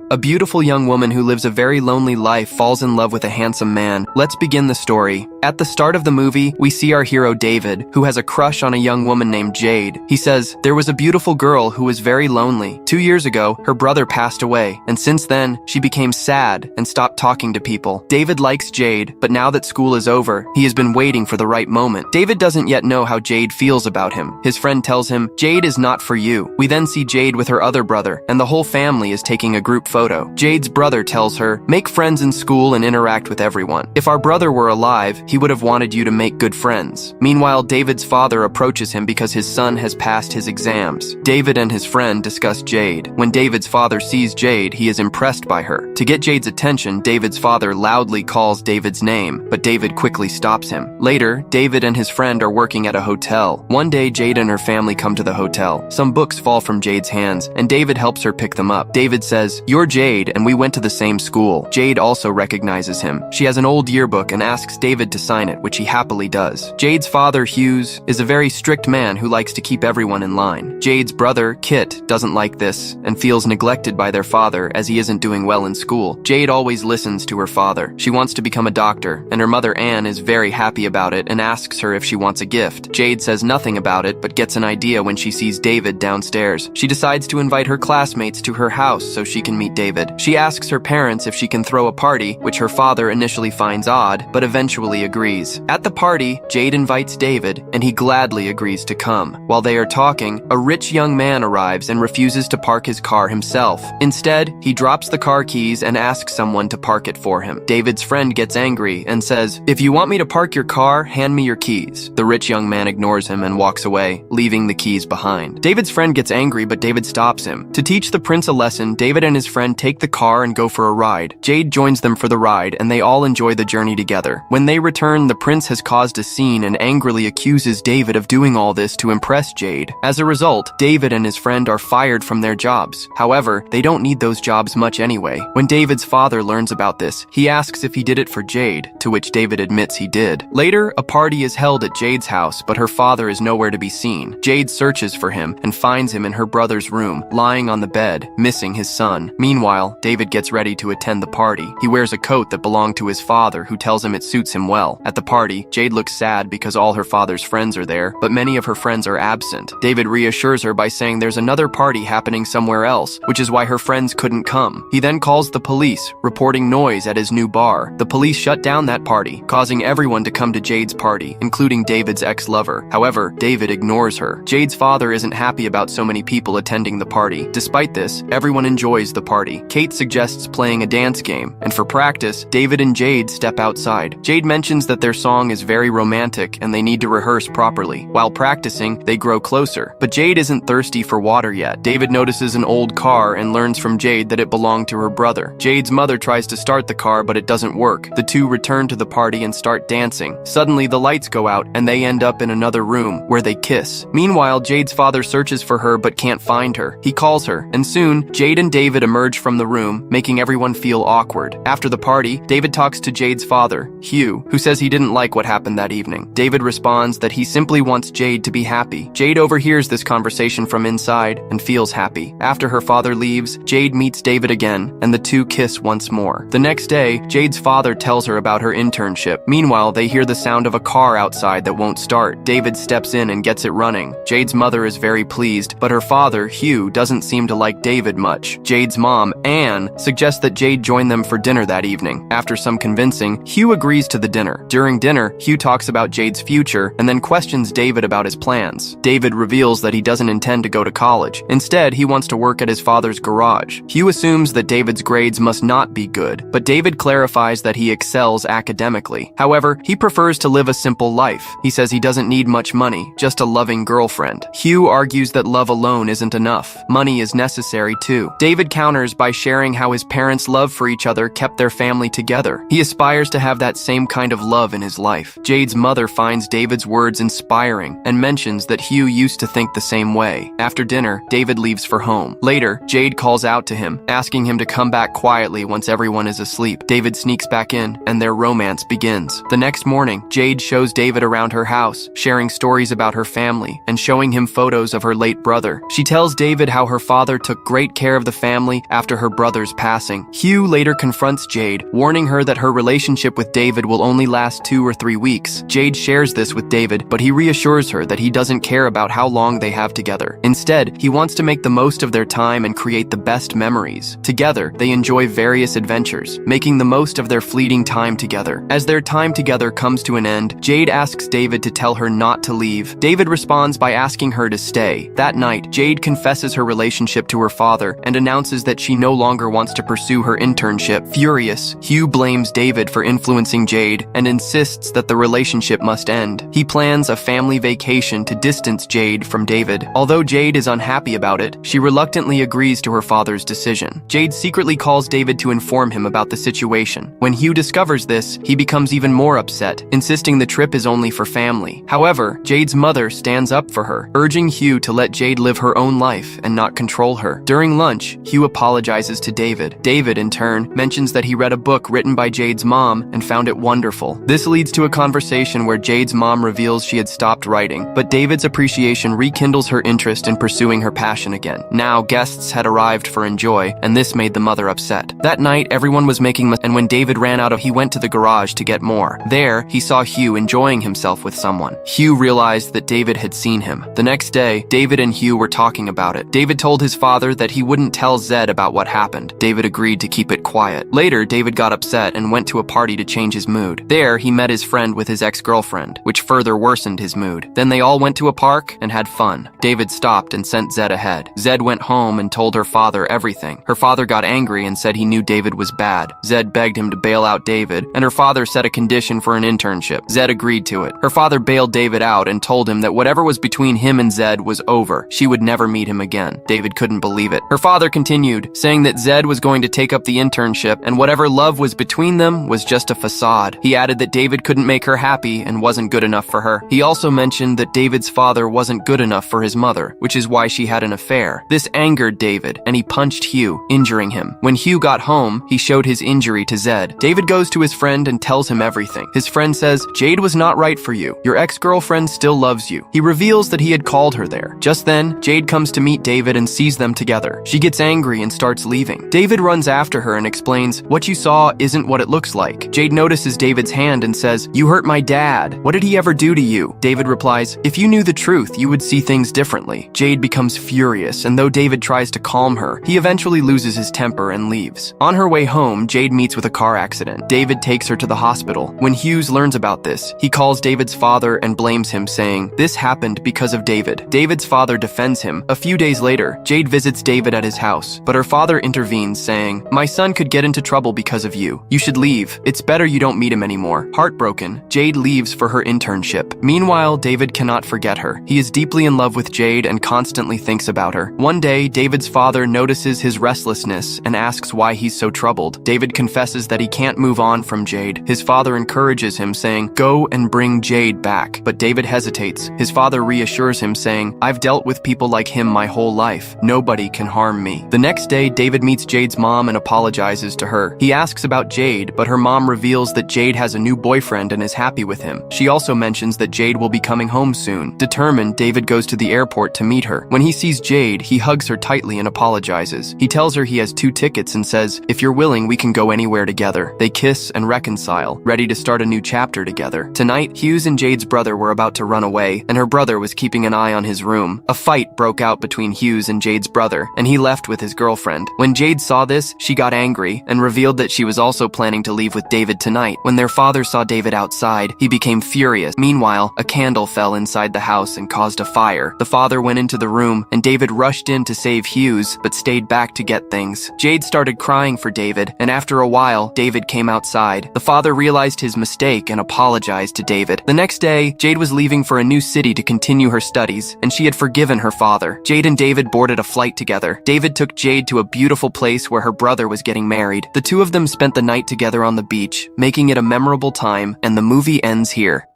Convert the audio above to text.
A beautiful young woman who lives a very lonely life falls in love with a handsome man. Let's begin the story. At the start of the movie, we see our hero David, who has a crush on a young woman named Jade. He says, "There was a beautiful girl who was very lonely. 2 years ago, her brother passed away, and since then, she became sad and stopped talking to people. David likes Jade, but now that school is over, he has been waiting for the right moment. David doesn't yet know how Jade feels about him. His friend tells him, Jade is not for you. We then see Jade with her other brother, and the whole family is taking a group photo. Jade's brother tells her, make friends in school and interact with everyone. If our brother were alive, he would have wanted you to make good friends. Meanwhile, David's father approaches him because his son has passed his exams. David and his friend discuss Jade. When David's father sees Jade, he is impressed by her. To get Jade's attention, David's father loudly calls David's name, but David quickly stops him. Later, David and his friend are working at a hotel. One day, Jade and her family come to the hotel. Some books fall from Jade's hands, and David helps her pick them up. David says, "You're Jade, and we went to the same school." Jade also recognizes him. She has an old yearbook and asks David to sign it, which he happily does. Jade's father, Hughes, is a very strict man who likes to keep everyone in line. Jade's brother, Kit, doesn't like this and feels neglected by their father as he isn't doing well in school. Jade always listens to her father. She wants to become a doctor, and her mother, Anne, is very happy about it and asks her if she wants a gift. Jade says nothing about it, but gets an idea when she sees David downstairs. She decides to invite her classmates to her house so she can meet David. She asks her parents if she can throw a party, which her father initially finds odd, but eventually agrees. At the party, Jade invites David, and he gladly agrees to come. While they are talking, a rich young man arrives and refuses to park his car himself. Instead, he drops the car keys and asks someone to park it for him. David's friend gets angry and says, "If you want me to park your car, hand me your keys." The rich young man ignores him and walks away, leaving the keys behind. David's friend gets angry, but David stops him. To teach the prince a lesson, David and his friend take the car and go for a ride. Jade joins them for the ride, and they all enjoy the journey together. When they return, the prince has caused a scene and angrily accuses David of doing all this to impress Jade. As a result, David and his friend are fired from their jobs. However, they don't need those jobs much anyway. When David's father learns about this, he asks if he did it for Jade, to which David admits he did. Later, a party is held at Jade's house, but her father is nowhere to be seen. Jade searches for him and finds him in her brother's room, lying on the bed, missing his son. Meanwhile, David gets ready to attend the party. He wears a coat that belonged to his father, who tells him it suits him well. At the party, Jade looks sad because all her father's friends are there, but many of her friends are absent. David reassures her by saying there's another party happening somewhere else, which is why her friends couldn't come. He then calls the police, reporting noise at his new bar. The police shut down that party, causing everyone to come to Jade's party, including David's ex-lover. However, David ignores her. Jade's father isn't happy about so many people attending the party. Despite this, everyone enjoys the party. Kate suggests playing a dance game, and for practice, David and Jade step outside. Jade mentions that their song is very romantic and they need to rehearse properly. While practicing, they grow closer, but Jade isn't thirsty for water yet. David notices an old car and learns from Jade that it belonged to her brother. Jade's mother tries to start the car, but it doesn't work. The two return to the party and start dancing. Suddenly, the lights go out and they end up in another room where they kiss. Meanwhile, Jade's father searches for her but can't find her. He calls her, and soon, Jade and David emerge from the room, making everyone feel awkward. After the party, David talks to Jade's father, Hugh, who says he didn't like what happened that evening. David responds that he simply wants Jade to be happy. Jade overhears this conversation from inside and feels happy. After her father leaves, Jade meets David again, and the two kiss once more. The next day, Jade's father tells her about her internship. Meanwhile, they hear the sound of a car outside that won't start. David steps in and gets it running. Jade's mother is very pleased, but her father, Hugh, doesn't seem to like David much. Jade's mom, Anne, suggests that Jade join them for dinner that evening. After some convincing, Hugh agrees to the dinner. During dinner, Hugh talks about Jade's future and then questions David about his plans. David reveals that he doesn't intend to go to college. Instead, he wants to work at his father's garage. Hugh assumes that David's grades must not be good, but David clarifies that he excels academically. However, he prefers to live a simple life. He says he doesn't need much money, just a loving girlfriend. Hugh argues that love alone isn't enough. Money is necessary too. David counters by sharing how his parents' love for each other kept their family together. He aspires to have that same kind of love in his life. Jade's mother finds David's words inspiring and mentions that Hugh used to think the same way. After dinner, David leaves for home. Later, Jade calls out to him, asking him to come back quietly once everyone is asleep. David sneaks back in, and their romance begins. The next morning, Jade shows David around her house, sharing stories about her family and showing him photos of her late brother. She tells David how her father took great care of the family after her brother's passing. Hugh later confronts Jade, warning her that her relationship with David will only last 2 or 3 weeks. Jade shares this with David, but he reassures her that he doesn't care about how long they have together. Instead, he wants to make the most of their time and create the best memories. Together, they enjoy various adventures, making the most of their fleeting time together. As their time together comes to an end, Jade asks David to tell her not to leave. David responds by asking her to stay. That night, Jade confesses her relationship to her father and announces that she no longer wants to pursue her internship. Furious, Hugh blames David for influencing Jade and insists that the relationship must end. He plans a family vacation to distance Jade from David. Although Jade is unhappy about it, she reluctantly agrees to her father's decision. Jade secretly calls David to inform him about the situation. When Hugh discovers this, he becomes even more upset, insisting the trip is only for family. However, Jade's mother stands up for her, urging Hugh to let Jade live her own life and not control her. During lunch, Hugh apologizes to David. David, in turn, mentions that he read a book written by Jade's mom and found it wonderful. This leads to a conversation where Jade's mom reveals she had stopped writing, but David's appreciation rekindles her interest in pursuing her passion again. Now, guests had arrived for Enjoy, and this made the mother upset. That night, everyone was making and when David ran out of, he went to the garage to get more. There, he saw Hugh enjoying himself with someone. Hugh realized that David had seen him. The next day, David and Hugh were talking about it. David told his father that he wouldn't tell Zed about what happened. David agreed to keep it quiet. Later, David got upset and went to a party to change his mood. There, he met his friend with his ex-girlfriend, which further worsened his mood. Then they all went to a park and had fun. David stopped and sent Zed ahead. Zed went home and told her father everything. Her father got angry and said he knew David was bad. Zed begged him to bail out David, and her father set a condition for an internship. Zed agreed to it. Her father bailed David out and told him that whatever was between him and Zed was over. She would never meet him again. David couldn't believe it. Her father continued, saying that Zed was going to take up the internship, and whatever love was between them was just a facade. He added that David couldn't make her happy and wasn't good enough for her. He also mentioned that David's father wasn't good enough for his mother, which is why she had an affair. This angered David, and he punched Hugh, injuring him. When Hugh got home, he showed his injury to Zed. David goes to his friend and tells him everything. His friend says, "Jade was not right for you. Your ex-girlfriend still loves you." He reveals that he had called her there. Just then, Jade comes to meet David and sees them together. She gets angry and starts leaving. David runs after her and explains, "What you saw isn't what it looks like." Jade notices David's hand and says, "You hurt my dad. What did he ever do to you?" David replies, "If you knew the truth, you would see things differently." Jade becomes furious, and though David tries to calm her, he eventually loses his temper and leaves. On her way home, Jade meets with a car accident. David takes her to the hospital. When Hughes learns about this, he calls David's father and blames him, saying, "This happened because of David." David's father defends him. A few days later, Jade visits David at his house, but her father intervenes, saying, "My son could get into trouble because of you. You should leave. It's better you don't meet him anymore." Heartbroken, Jade leaves for her internship. Meanwhile, David cannot forget her. He is deeply in love with Jade and constantly thinks about her. One day, David's father notices his restlessness and asks why he's so troubled. David confesses that he can't move on from Jade. His father encourages him, saying, "Go and bring Jade back." But David hesitates. His father reassures him, saying, "I've dealt with people like him my whole life. Nobody can harm me." The next day, David meets Jade's mom and apologizes to her. He asks about Jade, but her mom reveals that Jade has a new boyfriend and is happy with him. She also mentions that Jade will be coming home soon. Determined, David goes to the airport to meet her. When he sees Jade, he hugs her tightly and apologizes. He tells her he has 2 tickets and says, "If you're willing, we can go anywhere together." They kiss and reconcile, ready to start a new chapter together. Tonight, Hughes and Jade's brother were about to run away, and her brother was keeping an eye on his room. A fight broke out between Hughes and Jade's brother, and he left with his girlfriend. When Jade saw this, she got angry and revealed that she was also planning to leave with David tonight. When their father saw David outside, he became furious. Meanwhile, a candle fell inside the house and caused a fire. The father went into the room, and David rushed in to save Hughes, but stayed back to get things. Jade started crying for David, and after a while, David came outside. The father realized his mistake and apologized to David. The next day, Jade was leaving for a new city to continue her studies, and she had forgiven her father. Jade and David boarded a flight together. David took Jade to a beautiful place where her brother was getting married. The two of them spent the night together on the beach, making it a memorable time, and the movie ends here.